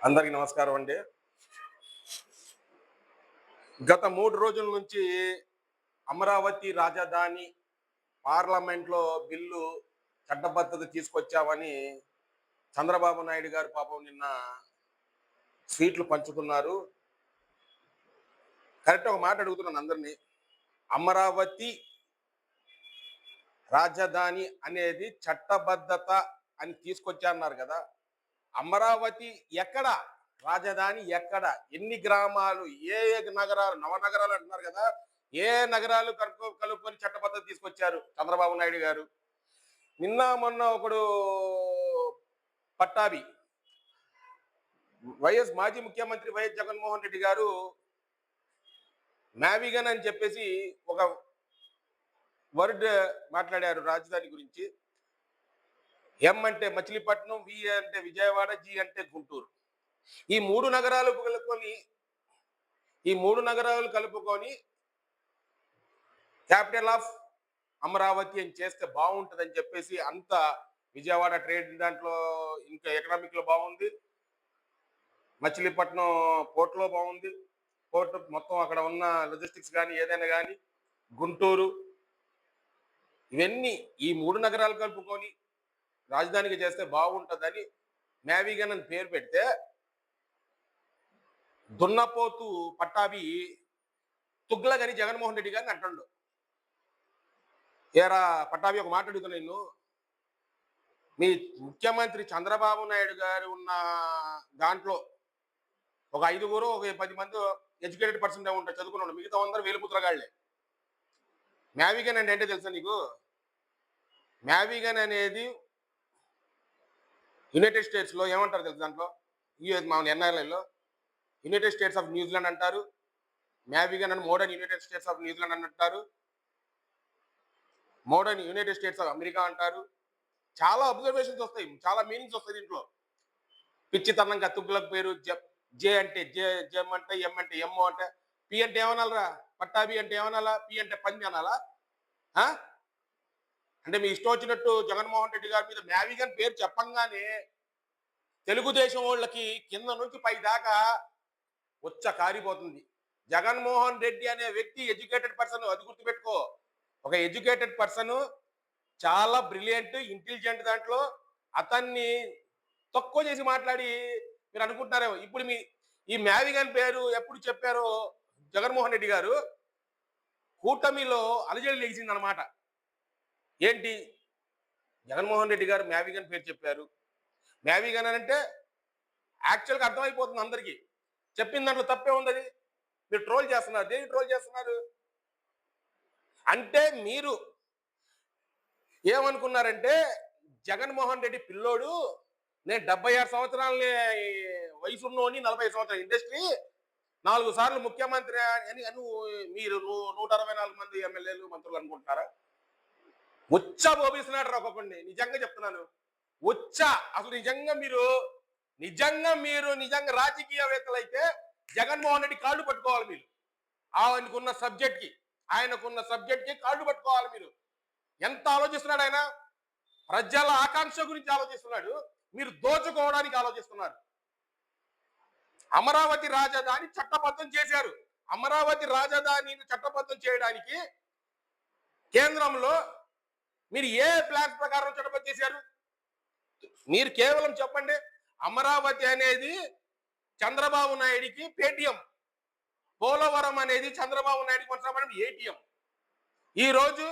అందరికి నమస్కారం అండి. గత 3 రోజుల నుంచి అమరావతి రాజధాని పార్లమెంట్లో బిల్లు చట్టబద్ధత తీసుకొచ్చామని చంద్రబాబు నాయుడు గారు పాపం నిన్న స్వీట్లు పంచుకున్నారు. కరెక్ట్ ఒక మాట అడుగుతున్నాను అందరినీ. అమరావతి రాజధాని అనేది చట్టబద్ధత అని తీసుకొచ్చారన్నారు కదా. అమరావతి ఎక్కడ? రాజధాని ఎక్కడ? ఎన్ని గ్రామాలు? ఏ నగరాలు? నవనగరాలు అంటున్నారు కదా. ఏ నగరాలు కలుపుకొని చట్టబద్ధత తీసుకొచ్చారు చంద్రబాబు నాయుడు గారు? నిన్న మొన్న ఒకడు పట్టాభి మాజీ ముఖ్యమంత్రి వైఎస్ జగన్మోహన్ రెడ్డి గారు నావిగన్ అని చెప్పేసి ఒక వర్డ్ మాట్లాడారు రాజధాని గురించి. ఎం అంటే మచిలీపట్నం, వి అంటే విజయవాడ, జి అంటే గుంటూరు. ఈ మూడు నగరాలు కలుపుకొని క్యాపిటల్ ఆఫ్ అమరావతి అని చేస్తే బాగుంటుందని చెప్పేసి అంత విజయవాడ ట్రేడ్ దాంట్లో ఇంకా ఎకనామిక్ లో బాగుంది, మచిలీపట్నం పోర్ట్ లో బాగుంది, పోర్ట్ మొత్తం అక్కడ ఉన్న లాజిస్టిక్స్ కానీ ఏదైనా కానీ, గుంటూరు, ఇవన్నీ ఈ మూడు నగరాలు కలుపుకొని రాజధానికి చేస్తే బాగుంటుందని నావిగన్ అని పేరు పెడితే దున్నపోతు పట్టాభి తుగ్లగని జగన్మోహన్ రెడ్డి గారిని అంటాడు. ఏరా పట్టాభి, ఒక మాట అడుగుతున్నా నిన్ను. మీ ముఖ్యమంత్రి చంద్రబాబు నాయుడు గారు ఉన్న దాంట్లో ఒక 5 ఒక 10 మంది ఎడ్యుకేటెడ్ పర్సన్ ఉంటారు, చదువుకున్నాడు. మిగతా అందరూ వేలుపుత్రగాళ్లే. నావిగన్ అంటే ఏంటో తెలుసా నీకు? నావిగన్ అనేది యునైటెడ్ స్టేట్స్ లో ఏమంటారు తెలుసు? దాంట్లో మన ఎన్ఆర్ఐలో యునైటెడ్ స్టేట్స్ ఆఫ్ న్యూజిలాండ్ అంటారు. నావిగన్ అని modern United states of New Zealand అని అంటారు. Modern United states of America అంటారు. చాలా అబ్జర్వేషన్స్ వస్తాయి, చాలా మీనింగ్స్ వస్తాయి దీంట్లో. పిచ్చితనంగా తుగ్గులకు పేరు జే అంటే జెమ్ అంటే ఎం అంటే ఎమ్మో అంటే పి అంటే ఏమనాలరా? పట్టాభి అంటే ఏమనాలా? పి అంటే పంది అనాలా? అంటే మీ ఇష్టం వచ్చినట్టు జగన్మోహన్ రెడ్డి గారి మీద నావిగన్ పేరు చెప్పంగానే తెలుగుదేశం వాళ్ళకి కింద నుంచి పై దాకా ఉచ్చ కారిపోతుంది. జగన్మోహన్ రెడ్డి అనే వ్యక్తి ఎడ్యుకేటెడ్ పర్సన్, అది గుర్తుపెట్టుకో. ఒక ఎడ్యుకేటెడ్ పర్సన్, చాలా బ్రిలియంట్, ఇంటెలిజెంట్. దాంట్లో అతన్ని తక్కువ చేసి మాట్లాడి మీరు అనుకుంటున్నారేమో. ఇప్పుడు ఈ నావిగన్ పేరు ఎప్పుడు చెప్పారో జగన్మోహన్ రెడ్డి గారు, కూటమిలో అలజడి లేచింది అనమాట. ఏంటి? జగన్మోహన్ రెడ్డి గారు నావిగన్ పేరు చెప్పారు. నావిగన్ అంటే యాక్చువల్గా అర్థమైపోతుంది అందరికీ. చెప్పిన దాంట్లో తప్పే ఉంది. అది మీరు ట్రోల్ చేస్తున్నారు. దేనికి ట్రోల్ చేస్తున్నారు అంటే, మీరు ఏమనుకున్నారంటే జగన్మోహన్ రెడ్డి పిల్లోడు, నేను 76 సంవత్సరాలని వయసున్నోని, 40 సంవత్సరాల ఇండస్ట్రీ, 4 సార్లు ముఖ్యమంత్రి అని మీరు 164 మంది ఎమ్మెల్యేలు మంత్రులు అనుకుంటున్నారా? ఉచ్చ బోబిస్తున్నాడు రా ఒక్కొక్కడిని. నిజంగా చెప్తున్నాను, ఉచ్చ. అసలు నిజంగా రాజకీయవేత్తలు అయితే జగన్మోహన్ రెడ్డి కాళ్ళు పట్టుకోవాలి మీరు. ఆయనకున్న సబ్జెక్ట్ కి కాళ్ళు పట్టుకోవాలి మీరు. ఎంత ఆలోచిస్తున్నాడు ఆయన? ప్రజల ఆకాంక్ష గురించి ఆలోచిస్తున్నాడు, మీరు దోచుకోవడానికి ఆలోచిస్తున్నారు. అమరావతి రాజధాని చట్టబద్ధం చేశారు. అమరావతి రాజధానిని చట్టబద్ధం చేయడానికి కేంద్రంలో మీరు ఏ ప్లాన్ ప్రకారం చట్టబద్ధం చేశారు? మీరు కేవలం చెప్పండి. అమరావతి అనేది చంద్రబాబు నాయుడికి పేటిఎం, పోలవరం అనేది చంద్రబాబు నాయుడికి కొనసాగడం ఏటీఎం. ఈ రోజు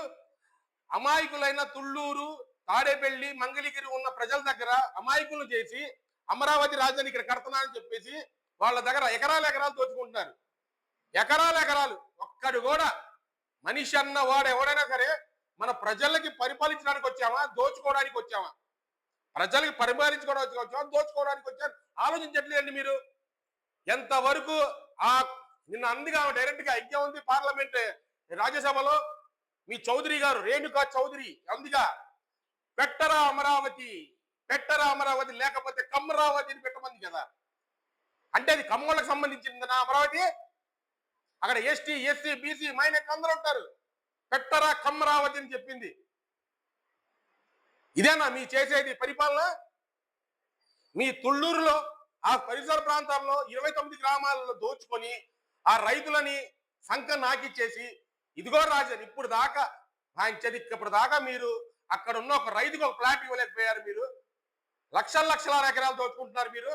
అమాయకులైన తుళ్ళూరు, తాడేపల్లి, మంగళగిరి ఉన్న ప్రజల దగ్గర అమాయకులను చేసి అమరావతి రాజధాని ఇక్కడ కడతానని చెప్పేసి వాళ్ళ దగ్గర ఎకరాలు దోచుకుంటున్నారు. ఎకరాలు. ఒక్కడు కూడా మనిషి అన్న వాడు ఎవరైనా సరే మన ప్రజలకి పరిపాలించడానికి వచ్చామా, దోచుకోవడానికి వచ్చామా? ప్రజలకి పరిపాలించుకోవడానికి వచ్చామా, దోచుకోవడానికి వచ్చామా? ఆలోచించట్లేదండి మీరు. ఎంతవరకు నిన్న అందుగా డైరెక్ట్ గా ఐక్యం ఉంది పార్లమెంట్ రాజ్యసభలో. మీ చౌదరి గారు, రేణుకా చౌదరి అందుగా పెట్టరా అమరావతి లేకపోతే కమ్మరావతిని పెట్టమంది కదా. అంటే అది కమ్మలకు సంబంధించింది నా అమరావతి. అక్కడ ఎస్టీ, ఎస్సీ, బీసీ, మైనారిటీ అందరూ ఉంటారు. పెట్టరా కమ్మరావతి అని చెప్పింది. ఇదేనా మీ చేసేది పరిపాలన? మీ తుళ్ళూరులో ఆ పరిసర ప్రాంతాల్లో 29 గ్రామాలలో దోచుకొని ఆ రైతులని సంఖ నాకిచ్చేసి ఇదిగో రాజన్ ఇప్పుడు దాకా ఆయన చదివినప్పుడు దాకా మీరు అక్కడ ఉన్న ఒక రైతుకు ఒక ప్లాట్ ఇవ్వలేకపోయారు. మీరు లక్షల లక్షల ఎకరాలు దోచుకుంటున్నారు. మీరు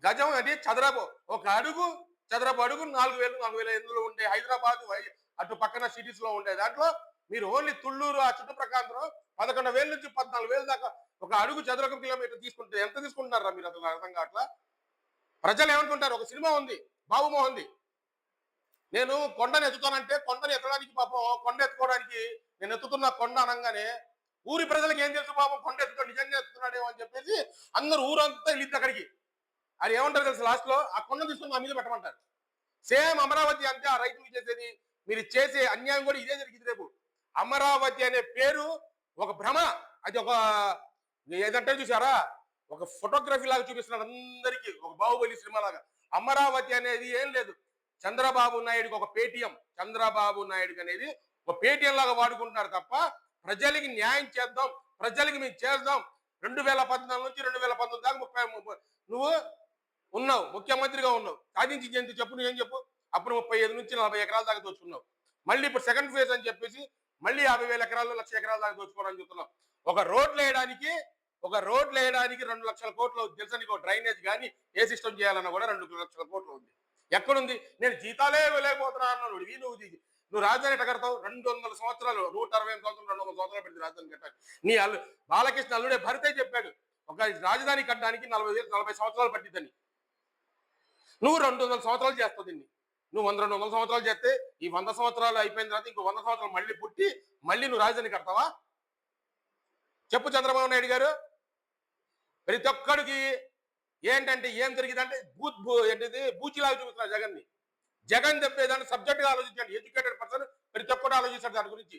గజం అది చదరపు ఒక అడుగు చదరపు అడుగు 4,000 4,500 ఉండే హైదరాబాద్ అటు పక్కన సిటీస్ లో ఉండే దాంట్లో మీరు ఓన్లీ తుళ్ళూరు ఆ చుట్టుప్రకాంతం 11,000 నుంచి 14,000 దాకా ఒక అడుగు చదరపు కిలోమీటర్ తీసుకుంటే ఎంత తీసుకుంటున్నారా మీరు? అసలు అర్థం కావట్లా. ప్రజలు ఏమనుకుంటారు? ఒక సినిమా ఉంది బాబుమోహన్ది, నేను కొండను ఎత్తుతానంటే కొండను ఎత్తడానికి పాపం కొండ ఎత్తుకోవడానికి నేను ఎత్తుతున్న కొండ అనగానే ఊరి ప్రజలకు ఏం తెలుసు పాపం కొండ ఎత్తుతాడు నిజంగా ఎత్తుతున్నాడేమో అని చెప్పేసి అందరు ఊరంతా వెళ్ళిద్ది అక్కడికి. అది ఏమంటారు తెలుసు? లాస్ట్ లో ఆ కొండ తీసుకుని నా మీద పెట్టమంటారు. సేమ్ అమరావతి అంతే ఆ రైతులు చేసేది. మీరు చేసే అన్యాయం కూడా ఇదే జరిగింది. రేపు అమరావతి అనే పేరు ఒక భ్రమ, అది ఒక ఏదంటే చూసారా ఒక ఫోటోగ్రఫీ లాగా చూపిస్తున్నారు అందరికీ, ఒక బాహుబలి సినిమా లాగా. అమరావతి అనేది ఏం లేదు, చంద్రబాబు నాయుడుకి ఒక పేటిఎం. చంద్రబాబు నాయుడుకి అనేది ఒక పేటిఎం లాగా వాడుకుంటున్నారు తప్ప ప్రజలకి న్యాయం చేద్దాం, ప్రజలకి మేము చేద్దాం. 2014 నుంచి 2019 దాకా 30 నువ్వు ఉన్నావు, ముఖ్యమంత్రిగా ఉన్నావు. సాధించింది ఎంత చెప్పు, నువ్వేం చెప్పు? అప్పుడు 35 నుంచి 40 ఎకరాల దాకా దోచుకున్నావు. మళ్ళీ ఇప్పుడు సెకండ్ ఫేజ్ అని చెప్పేసి మళ్ళీ 50,000 ఎకరాలు 1,00,000 ఎకరాల దాకా దోచుకోవడానికి చెప్తున్నావు. ఒక రోడ్లు వేయడానికి 2 లక్షల కోట్లు తెలుసా నీకు? డ్రైనేజ్ కానీ ఏ సిస్టమ్ చేయాలన్నా కూడా 2 లక్షల కోట్లు ఉంది. ఎక్కడుంది? నేను జీతాలే ఇవ్వలేకపోతున్నా అన్నాడు. నువ్వు రాజధాని ఎట్ట కడతావు? 200 సంవత్సరాలు, 168 సంవత్సరాలు, 200 సంవత్సరాలు పెట్టి రాజధాని కట్టాలి. నీ బాలకృష్ణ అల్లుడే భరితే చెప్పాడు ఒక రాజధాని కట్టడానికి 40 సంవత్సరాలు పట్టిద్దని. నువ్వు 200 సంవత్సరాలు చేస్తావు దీన్ని. నువ్వు 200 సంవత్సరాలు చేస్తే ఈ 100 సంవత్సరాలు అయిపోయిన తర్వాత ఇంకో 100 సంవత్సరాలు మళ్ళీ పుట్టి మళ్ళీ నువ్వు రాజధాని కడతావా? చెప్పు చంద్రబాబు నాయుడు గారు. ప్రతి ఒక్కడికి ఏంటంటే ఏం జరిగిందంటే ఏంటిది బూచిలాగా చూపిస్తున్నారు జగన్ని. జగన్ చెప్పేదాన్ని సబ్జెక్ట్ గా ఆలోచించండి. ఎడ్యుకేటెడ్ పర్సన్ ప్రతి ఒక్కరు ఆలోచిస్తాడు దాని గురించి.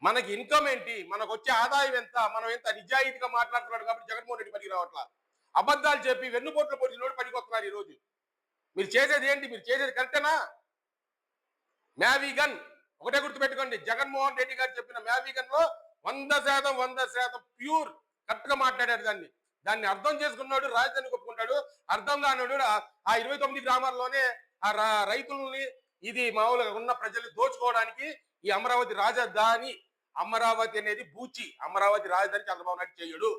మనకి ఇన్కమ్ ఏంటి, మనకు వచ్చే ఆదాయం ఎంత, మనం ఎంత నిజాయితీగా మాట్లాడుతున్నాడు కాబట్టి జగన్మోహన్ రెడ్డి పనికి రావట్లా. అబద్ధాలు చెప్పి వెన్నుపోట్లు పొడిచినోడు పనికి వస్తున్నారు ఈ రోజు. మీరు చేసేది ఏంటి? మీరు చేసేది కరెక్టేనా? మ్యావీగన్ ఒకటే గుర్తుపెట్టుకోండి, జగన్మోహన్ రెడ్డి గారు చెప్పిన మ్యావీగన్ లో 100% ప్యూర్ కరెక్ట్ గా మాట్లాడారు. దాన్ని అర్థం చేసుకున్నాడు, రాజధాని ఒప్పుకుంటాడు. అర్థం కానివాడు ఆ 29 గ్రామాల్లోనే ఆ రైతుల్ని ఇది మామూలుగా ఉన్న ప్రజల్ని దోచుకోవడానికి ఈ అమరావతి రాజధాని, అమరావతి అనేది బూచి, అమరావతి రాజధాని చంద్రబాబు నాయుడు చేయడు.